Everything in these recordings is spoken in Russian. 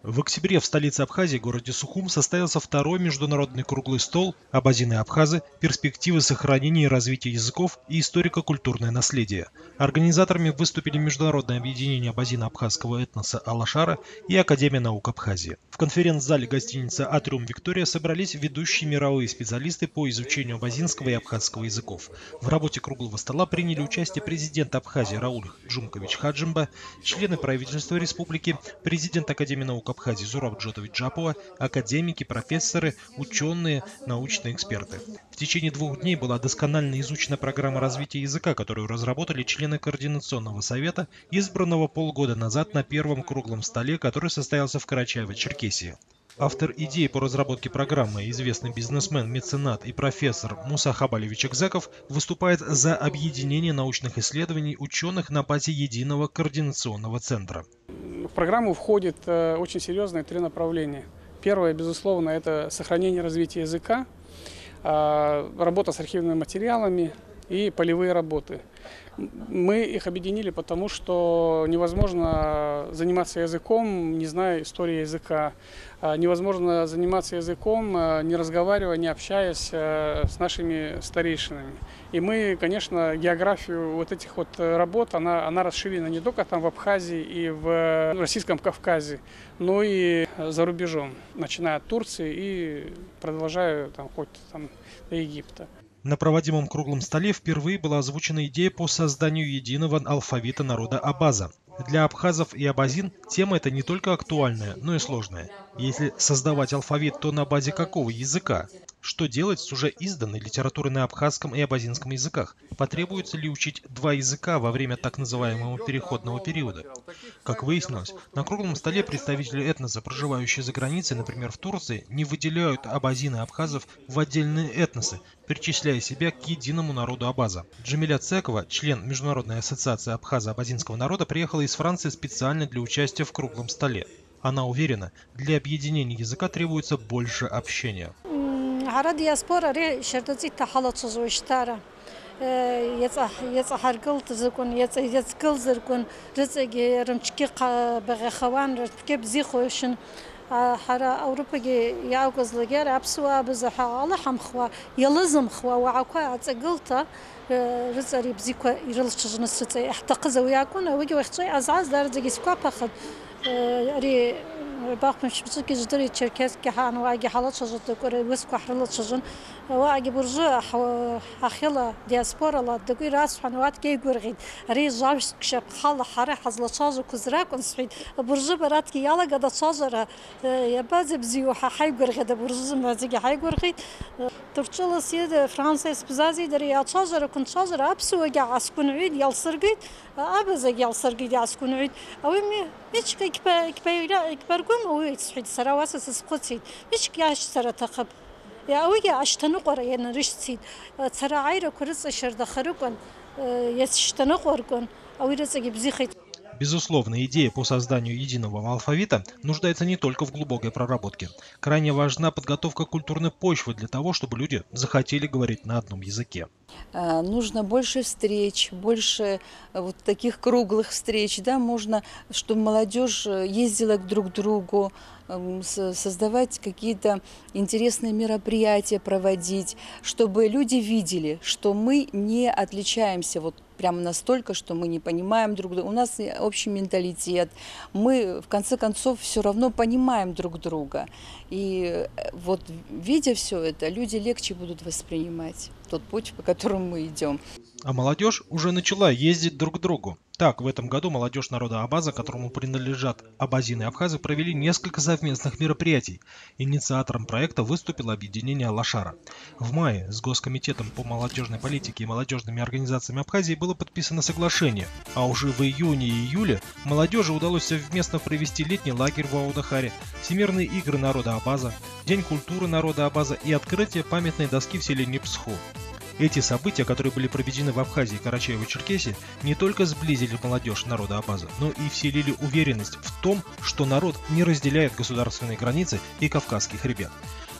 В октябре в столице Абхазии, городе Сухум, состоялся второй международный круглый стол «Абазины и абхазы. Перспективы сохранения и развития языков и историко-культурное наследие». Организаторами выступили Международное объединение абазино-абхазского этноса «Алашара» и Академия наук Абхазии. В конференц-зале гостиницы «Атриум Виктория» собрались ведущие мировые специалисты по изучению абазинского и абхазского языков. В работе круглого стола приняли участие президент Абхазии Рауль Джумкович Хаджимба, члены правительства республики, президент Академии наук Абхазии Зураб Джотович Джапова, академики, профессоры, ученые, научные эксперты. В течение 2 дней была досконально изучена программа развития языка, которую разработали члены Координационного совета, избранного полгода назад на первом круглом столе, который состоялся в Карачаево-Черкесии. Автор идеи по разработке программы, известный бизнесмен, меценат и профессор Муса Хабалевич Экзеков, выступает за объединение научных исследований ученых на базе единого координационного центра. В программу входит очень серьезные 3 направления. Первое, безусловно, это сохранение и развитие языка, работа с архивными материалами и полевые работы. Мы их объединили, потому что невозможно заниматься языком, не зная истории языка. Невозможно заниматься языком, не разговаривая, не общаясь с нашими старейшинами. И мы, конечно, географию вот этих вот работ, она расширена не только там в Абхазии и в Российском Кавказе, но и за рубежом, начиная от Турции и продолжая там, хоть там, до Египта. На проводимом круглом столе впервые была озвучена идея по созданию единого алфавита народа абаза. Для абхазов и абазин тема эта не только актуальная, но и сложная. Если создавать алфавит, то на базе какого языка? Что делать с уже изданной литературой на абхазском и абазинском языках? Потребуется ли учить 2 языка во время так называемого переходного периода? Как выяснилось, на круглом столе представители этноса, проживающие за границей, например в Турции, не выделяют абазин и абхазов в отдельные этносы, причисляя себя к единому народу абаза. Джамиля Цекова, член Международной ассоциации абхазо-абазинского народа, приехала из Франции специально для участия в круглом столе. Она уверена, для объединения языка требуется больше общения. حرا أوروبا يعوز لجار أبسوا بزحا الله حمخوا يلزم خوا وعقوا عتقلتا رزاري بزيكوا يرلش جنسة احتقز وياكون ويجي ويختي عزاز دار زي سكوا بخد ري باق مش بتشكي جدري تشركاز كحان واجي حالات شجرة كوري وسكوا حرلت شجن واجي برجع أخيلا دياسبورا لا دقي راس حنوات كي جورغين ري جابش كشب خال حرا حزل شاجر كزراك ونسعيد برجع برات كي يلا قد شاجرة يباز بزيوها حي جورغيد برجع ما زي حي جورغيد ترتشل سيد فرنسا سبزازي دري شاجرة كنت شاجرة أبسوا جا عسكون عيد يلصرقيد أبز يلصرقيد عسكون عيد أو مش كبرقوم أو يتصحيد سراوس سسقطيد مش كياش سر تقب يا أوجي عشتنقر يعني رشتيد ترى عيرة كرز شرد خرقن يشتنقرقن أو يرزق بزيخيد. Безусловно, идея по созданию единого алфавита нуждается не только в глубокой проработке. Крайне важна подготовка культурной почвы для того, чтобы люди захотели говорить на одном языке. Нужно больше встреч, больше вот таких круглых встреч, да, можно, чтобы молодежь ездила друг к другу, создавать какие-то интересные мероприятия, проводить, чтобы люди видели, что мы не отличаемся вот прямо настолько, что мы не понимаем друг друга. У нас общий менталитет, мы в конце концов все равно понимаем друг друга. И вот видя все это, люди легче будут воспринимать тот путь, по которому мы идем. А молодежь уже начала ездить друг к другу. Так, в этом году молодежь народа абаза, которому принадлежат абазины и абхазы, провели несколько совместных мероприятий. Инициатором проекта выступило объединение «Алашара». В мае с Госкомитетом по молодежной политике и молодежными организациями Абхазии было подписано соглашение, а уже в июне и июле молодежи удалось совместно провести летний лагерь в Аудахаре, Всемирные игры народа абаза, День культуры народа абаза и открытие памятной доски в селе Непсху. Эти события, которые были проведены в Абхазии и Карачаево-Черкесии, не только сблизили молодежь народа Абаза, но и вселили уверенность в том, что народ не разделяет государственные границы и Кавказский хребет.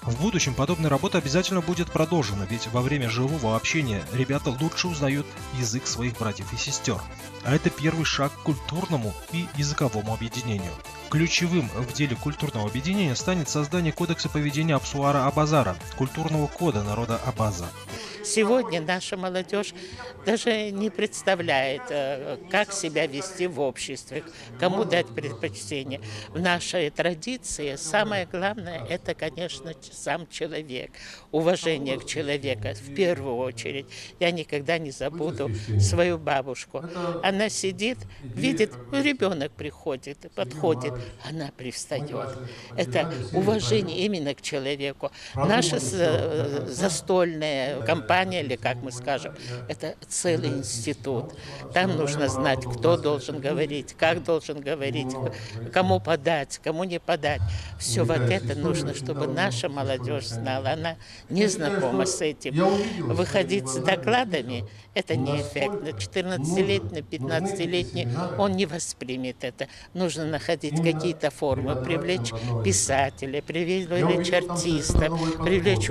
В будущем подобная работа обязательно будет продолжена, ведь во время живого общения ребята лучше узнают язык своих братьев и сестер. А это первый шаг к культурному и языковому объединению. Ключевым в деле культурного объединения станет создание кодекса поведения Апсуара Абазара, культурного кода народа Абаза. Сегодня наша молодежь даже не представляет, как себя вести в обществе, кому дать предпочтение. В нашей традиции самое главное – это, конечно, сам человек, уважение к человеку в первую очередь. Я никогда не забуду свою бабушку. Она сидит, видит, ребенок приходит, подходит, она привстает. Это уважение именно к человеку. Наша застольная компания, или как мы скажем, это целый институт. Там нужно знать, кто должен говорить, как должен говорить, кому подать, кому не подать. Все вот это нужно, чтобы наша молодежь знала. Она не знакома с этим. Выходить с докладами – это неэффектно. 14-летний, 15-летний, он не воспримет это. Нужно находить какие-то формы, привлечь писателя, привлечь артистов, привлечь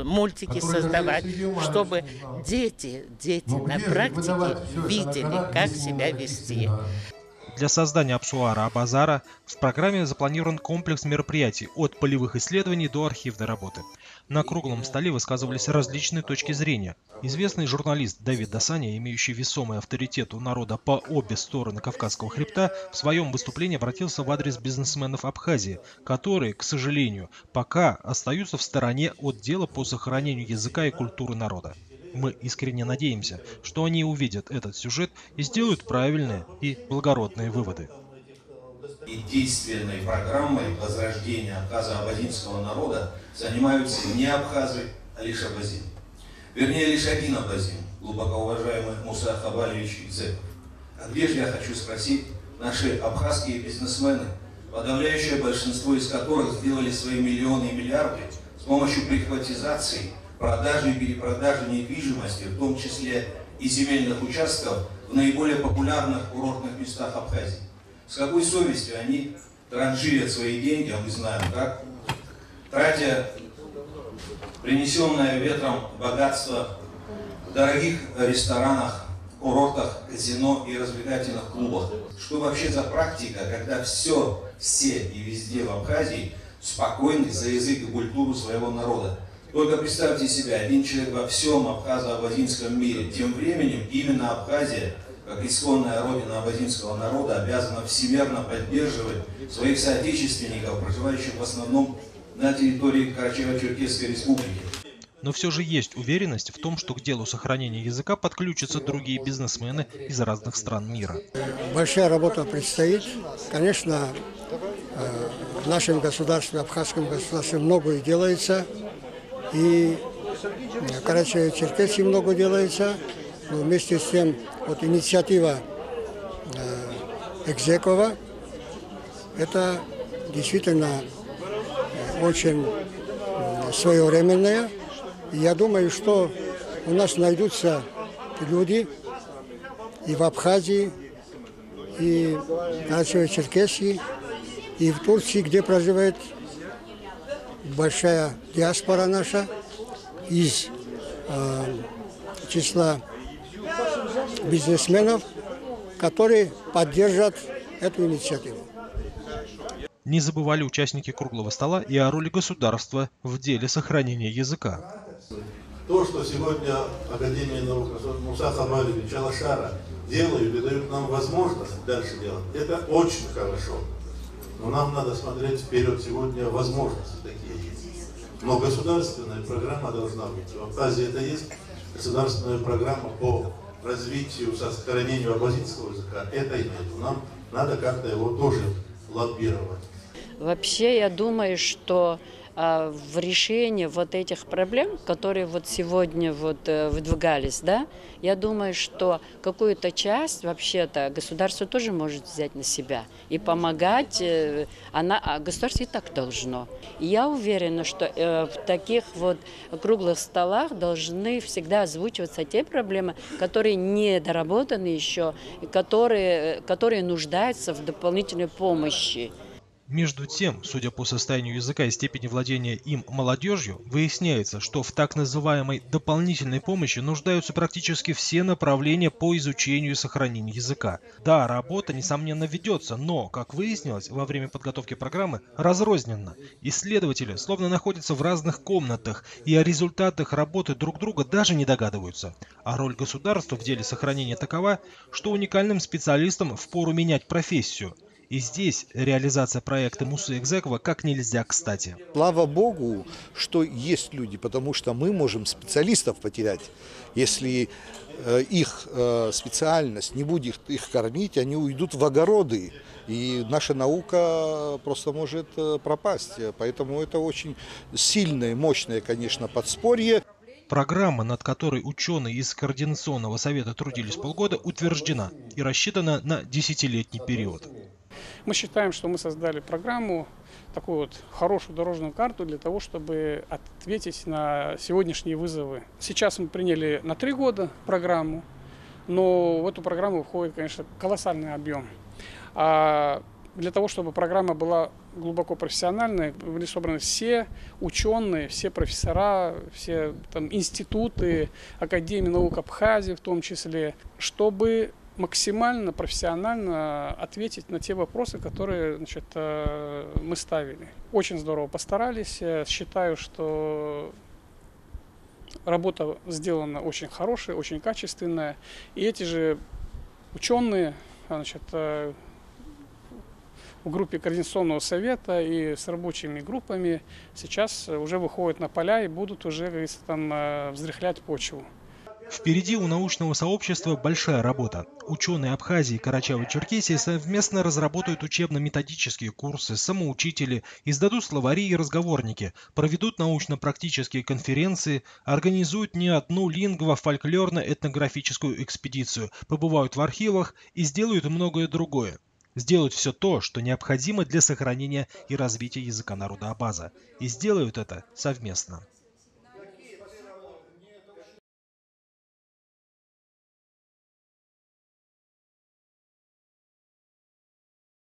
мультики создавать, чтобы дети на практике видели, как себя вести. Для создания Апсуара Абазара в программе запланирован комплекс мероприятий от полевых исследований до архивной работы. На круглом столе высказывались различные точки зрения. Известный журналист Давид Дасаня, имеющий весомый авторитет у народа по обе стороны Кавказского хребта, в своем выступлении обратился в адрес бизнесменов Абхазии, которые, к сожалению, пока остаются в стороне от дела по сохранению языка и культуры народа. Мы искренне надеемся, что они увидят этот сюжет и сделают правильные и благородные выводы. И действенной программой возрождения абхазо-абазинского народа занимаются не абхазы, а лишь абазины. Вернее, лишь один абазин, глубоко уважаемый Муса Хабалевич Ицеков. А где же, я хочу спросить, наши абхазские бизнесмены, подавляющее большинство из которых сделали свои миллионы и миллиарды с помощью прихватизации, продажи и перепродажи недвижимости, в том числе и земельных участков в наиболее популярных курортных местах Абхазии. С какой совестью они транжирят свои деньги, а мы знаем как, тратя принесенное ветром богатство в дорогих ресторанах, курортах, казино и развлекательных клубах. Что вообще за практика, когда все и везде в Абхазии спокойны за язык и культуру своего народа? Только представьте себе, один человек во всем абхазо-абазинском мире. Тем временем именно Абхазия, как исконная родина абазинского народа, обязана всемерно поддерживать своих соотечественников, проживающих в основном на территории Карачаево-Черкесской республики. Но все же есть уверенность в том, что к делу сохранения языка подключатся другие бизнесмены из разных стран мира. Большая работа предстоит. Конечно, в нашем государстве, абхазском государстве, многое делается. И в Карачаево-Черкесии много делается. Но вместе с тем инициатива Экзекова, это действительно очень своевременная. И я думаю, что у нас найдутся люди и в Абхазии, и в Карачаево-Черкесии, и в Турции, где проживает большая диаспора наша из числа бизнесменов, которые поддержат эту инициативу. Не забывали участники круглого стола и о роли государства в деле сохранения языка. То, что сегодня Академия наук Муса Хабалевич Алашара делают и дают нам возможность дальше делать, это очень хорошо. Но нам надо смотреть вперед. Сегодня возможности такие есть. Но государственная программа должна быть. В Абхазии это есть государственная программа по развитию, сохранению абазинского языка. Это и нет. Нам надо как-то его тоже лоббировать. Вообще, я думаю, что в решении вот этих проблем, которые вот сегодня вот выдвигались, да, я думаю, что какую-то часть вообще-то государство тоже может взять на себя и помогать. Государство и так должно. И я уверена, что в таких вот круглых столах должны всегда озвучиваться те проблемы, которые не доработаны еще, и которые нуждаются в дополнительной помощи. Между тем, судя по состоянию языка и степени владения им молодежью, выясняется, что в так называемой дополнительной помощи нуждаются практически все направления по изучению и сохранению языка. Да, работа, несомненно, ведется, но, как выяснилось, во время подготовки программы разрозненно. Исследователи словно находятся в разных комнатах и о результатах работы друг друга даже не догадываются. А роль государства в деле сохранения такова, что уникальным специалистам впору менять профессию. И здесь реализация проекта Мусы Экзекова как нельзя кстати. Слава Богу, что есть люди, потому что мы можем специалистов потерять. Если их специальность не будет их кормить, они уйдут в огороды. И наша наука просто может пропасть. Поэтому это очень сильное, мощное, конечно, подспорье. Программа, над которой ученые из Координационного совета трудились полгода, утверждена и рассчитана на 10-летний период. Мы считаем, что мы создали программу, такую вот хорошую дорожную карту для того, чтобы ответить на сегодняшние вызовы. Сейчас мы приняли на 3 года программу, но в эту программу входит, конечно, колоссальный объем. А для того, чтобы программа была глубоко профессиональной, были собраны все ученые, все профессора, все там, институты, Академии наук Абхазии в том числе, чтобы максимально профессионально ответить на те вопросы, которые, значит, мы ставили. Очень здорово постарались. Считаю, что работа сделана очень хорошая, очень качественная. И эти же ученые, значит, в группе Координационного совета и с рабочими группами сейчас уже выходят на поля и будут уже, как говорится, там взрыхлять почву. Впереди у научного сообщества большая работа. Ученые Абхазии и Карачаево-Черкесии совместно разработают учебно-методические курсы, самоучители, издадут словари и разговорники, проведут научно-практические конференции, организуют не одну лингво-фольклорно-этнографическую экспедицию, побывают в архивах и сделают многое другое. Сделают все то, что необходимо для сохранения и развития языка народа Абаза. И сделают это совместно.